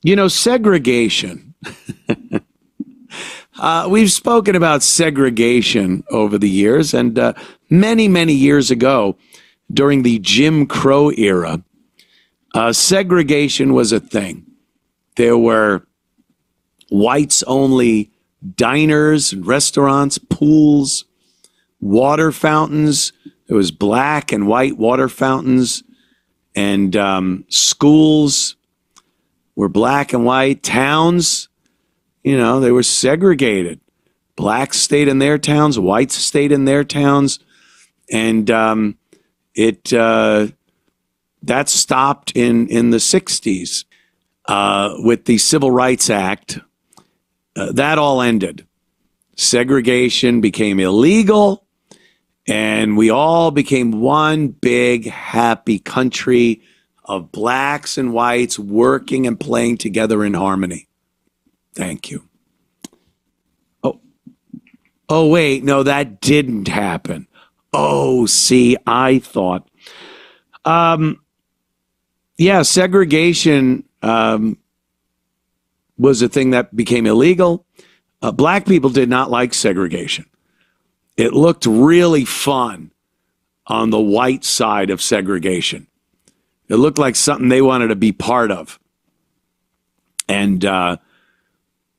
You know, segregation. We've spoken about segregation over the years, and many, many years ago, during the Jim Crow era, segregation was a thing. There were whites-only diners, restaurants, pools, water fountains. There was black and white water fountains, and schools were black and white. Towns, you know, they were segregated. Blacks stayed in their towns, whites stayed in their towns, and that stopped in the 60s with the Civil Rights Act. That all ended. Segregation became illegal, and we all became one big, happy country of blacks and whites working and playing together in harmony. Thank you. Oh, wait, no, that didn't happen. Oh, see, I thought. Yeah, segregation was a thing that became illegal. Black people did not like segregation. It looked really fun on the white side of segregation. It looked like something they wanted to be part of. And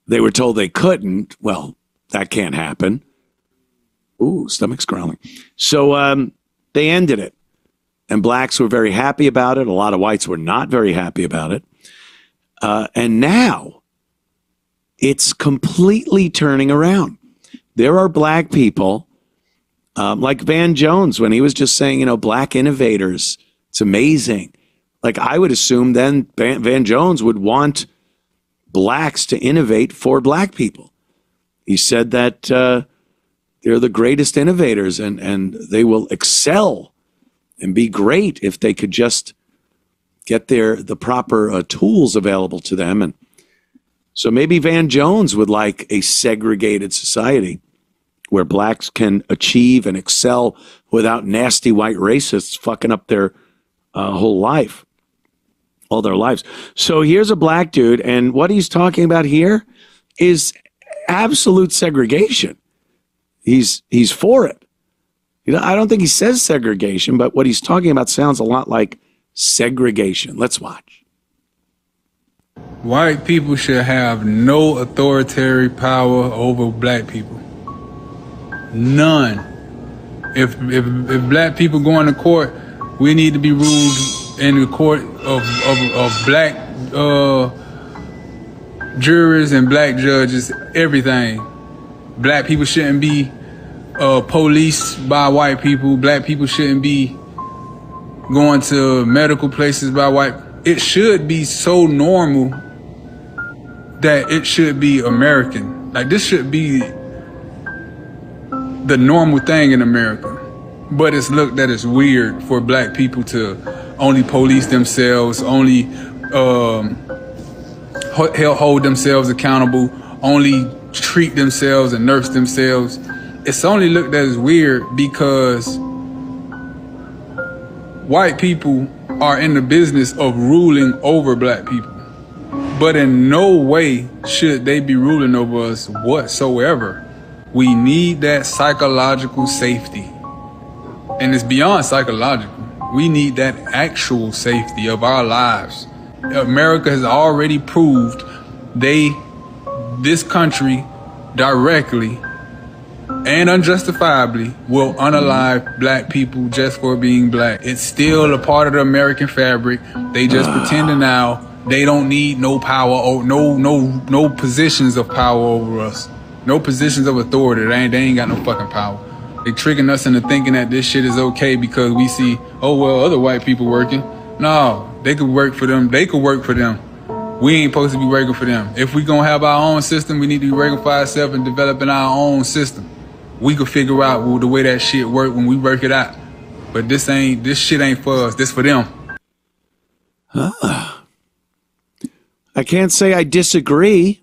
they were told they couldn't. Well, that can't happen. Ooh, stomach's growling. So they ended it. And blacks were very happy about it. A lot of whites were not very happy about it. And now it's completely turning around. There are black people like Van Jones, when he was just saying, you know, black innovators. It's amazing. Like, I would assume then Van Jones would want blacks to innovate for black people. He said that they're the greatest innovators, and they will excel and be great if they could just get the proper tools available to them. And so maybe Van Jones would like a segregated society where blacks can achieve and excel without nasty white racists fucking up their whole life, all their lives. So here's a black dude, and what he's talking about here is absolute segregation. He's for it. You know, I don't think he says segregation, but what he's talking about sounds a lot like segregation. Let's watch. White people should have no authoritarian power over black people. None. If black people go into court, we need to be ruled in the court of black jurors and black judges, everything. Black people shouldn't be policed by white people. Black people shouldn't be going to medical places by white. It should be so normal that it should be American. Like, this should be the normal thing in America. But it's looked at as weird for black people to only police themselves, only hold themselves accountable, only treat themselves and nurse themselves. It's only looked at as weird because white people are in the business of ruling over black people. But in no way should they be ruling over us whatsoever. We need that psychological safety. And it's beyond psychological. We need that actual safety of our lives. America has already proved this country directly and unjustifiably will unalive black people just for being black. It's still a part of the American fabric. They just pretending now they don't need no power or no positions of power over us. No positions of authority. They ain't got no fucking power. They tricking us into thinking that this shit is okay because we see, oh, well, other white people working. No, they could work for them. They could work for them. We ain't supposed to be working for them. If we gonna have our own system, we need to be working for ourselves and developing our own system. We could figure out the way that shit work when we work it out. But this shit ain't for us. This for them. I can't say I disagree.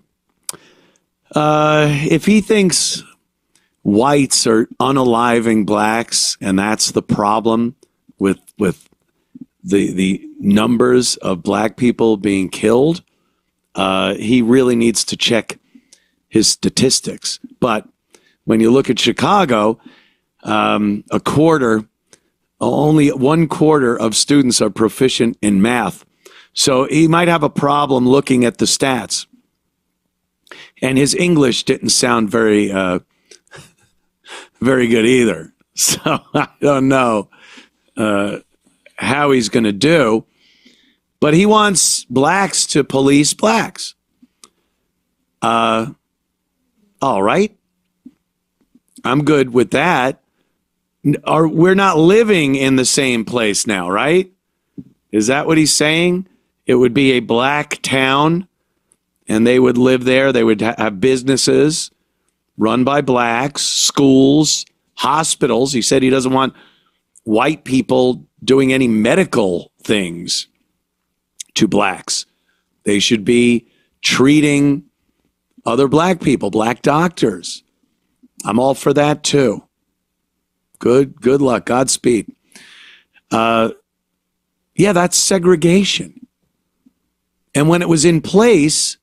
If he thinks whites are unaliving blacks and that's the problem with the numbers of black people being killed, he really needs to check his statistics. But when you look at Chicago, only 1/4 of students are proficient in math. So he might have a problem looking at the stats. And his English didn't sound very good either. So I don't know how he's going to do. But he wants blacks to police blacks. All right. I'm good with that. We're not living in the same place now, right? Is that what he's saying? It would be a black town, and they would live there. They would have businesses run by blacks, schools, hospitals. He said he doesn't want white people doing any medical things to blacks. They should be treating other black people, black doctors. I'm all for that too. Good luck. Godspeed. Yeah, that's segregation. And when it was in place,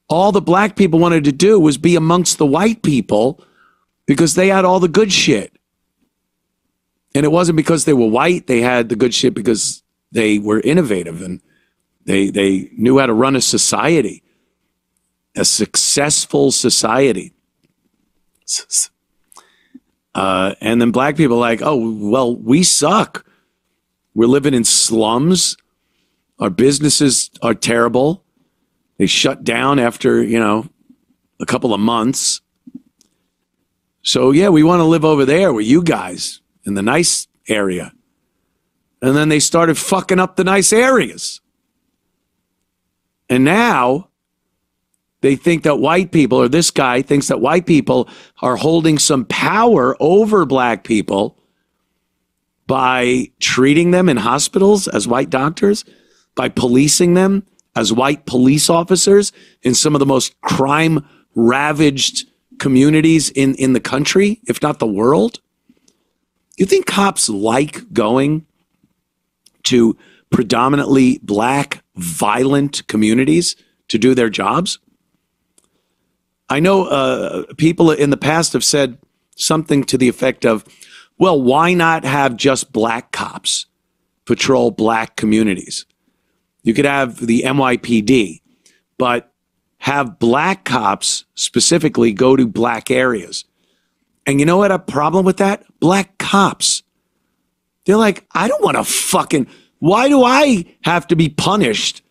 all the black people wanted to do was be amongst the white people because they had all the good shit. And it wasn't because they were white. They had the good shit because they were innovative and they knew how to run a society, a successful society. And then black people are like, oh, well, we suck. We're living in slums. Our businesses are terrible. They shut down after, a couple of months. So, yeah, we want to live over there with you guys in the nice area. And then they started fucking up the nice areas. And now they think that white people, or this guy thinks that white people are holding some power over black people by treating them in hospitals as white doctors, by policing them as white police officers in some of the most crime-ravaged communities in the country, if not the world. You think cops like going to predominantly black, violent communities to do their jobs? I know people in the past have said something to the effect of, well, why not have just black cops patrol black communities? You could have the NYPD, but have black cops specifically go to black areas. And you know what a problem with that? Black cops. They're like, I don't want to why do I have to be punished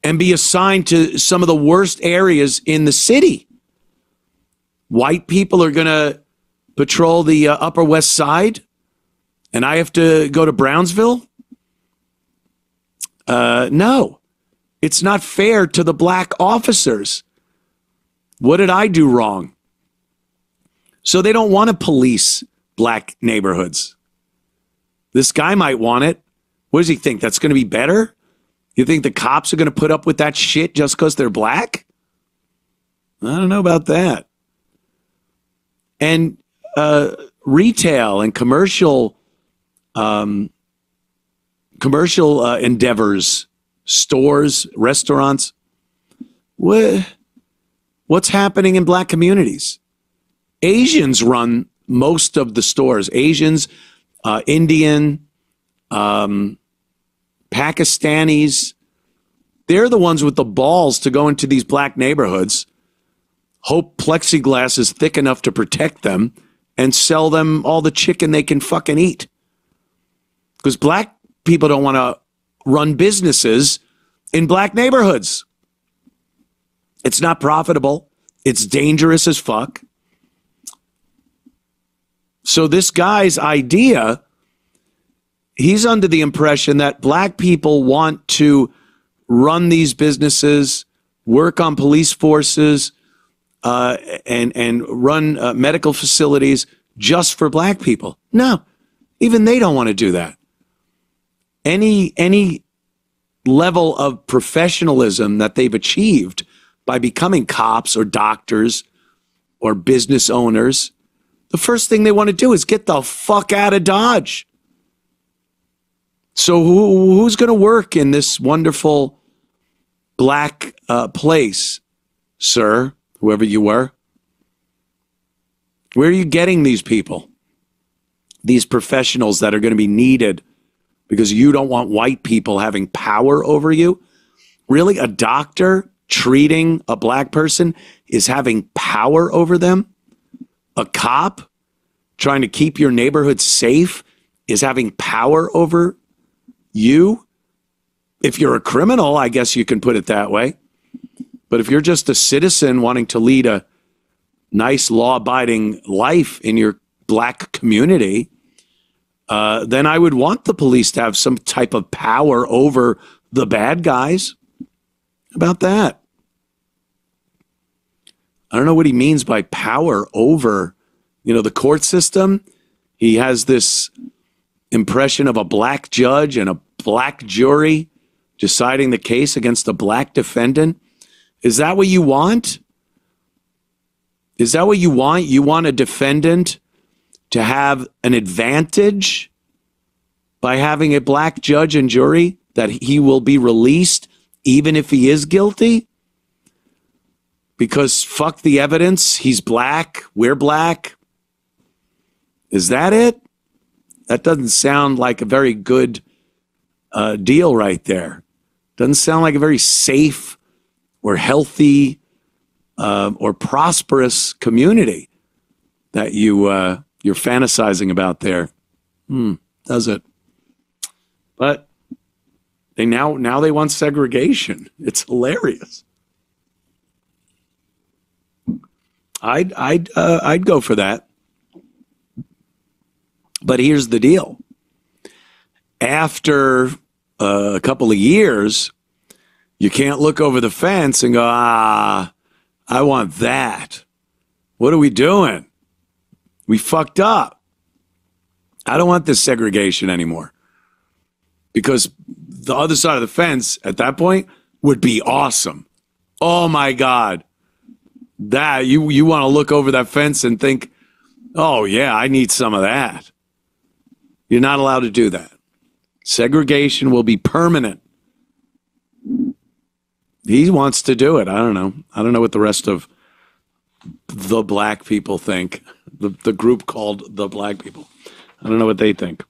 and be assigned to some of the worst areas in the city? White people are going to patrol the Upper West Side, and I have to go to Brownsville? No, it's not fair to the black officers. What did I do wrong? So they don't want to police black neighborhoods. This guy might want it. What does he think? That's going to be better? You think the cops are going to put up with that shit just because they're black? I don't know about that. And retail and commercial endeavors, stores, restaurants. What's happening in black communities? Asians run most of the stores. Asians, Indian, Pakistanis. They're the ones with the balls to go into these black neighborhoods, hope plexiglass is thick enough to protect them, and sell them all the chicken they can fucking eat. Because black people don't want to run businesses in black neighborhoods. It's not profitable. It's dangerous as fuck. So this guy's idea, he's under the impression that black people want to run these businesses, work on police forces, and run medical facilities just for black people. No, even they don't want to do that. Any level of professionalism that they've achieved by becoming cops or doctors or business owners, the first thing they want to do is get the fuck out of Dodge. So who's going to work in this wonderful black place, sir, whoever you were? Where are you getting these people? These professionals that are going to be needed because you don't want white people having power over you? Really? A doctor treating a black person is having power over them? A cop trying to keep your neighborhood safe is having power over you? If you're a criminal, I guess you can put it that way. But if you're just a citizen wanting to lead a nice law-abiding life in your black community, then I would want the police to have some type of power over the bad guys. How about that? I don't know what he means by power over, the court system. He has this impression of a black judge and a black jury deciding the case against a black defendant. Is that what you want? Is that what you want? You want a defendant to have an advantage by having a black judge and jury, that he will be released even if he is guilty? Because fuck the evidence, he's black, we're black. Is that it? That doesn't sound like a very good deal right there. Doesn't sound like a very safe or healthy or prosperous community that you're fantasizing about there. Does it? But they now they want segregation. It's hilarious. I'd go for that. But here's the deal. After a couple of years, you can't look over the fence and go, I want that. What are we doing? We fucked up. I don't want this segregation anymore. Because the other side of the fence at that point would be awesome. Oh my God. That you want to look over that fence and think, oh yeah, I need some of that. You're not allowed to do that. Segregation will be permanent. He wants to do it. I don't know. I don't know what the rest of the black people think. The group called the black people. I don't know what they think.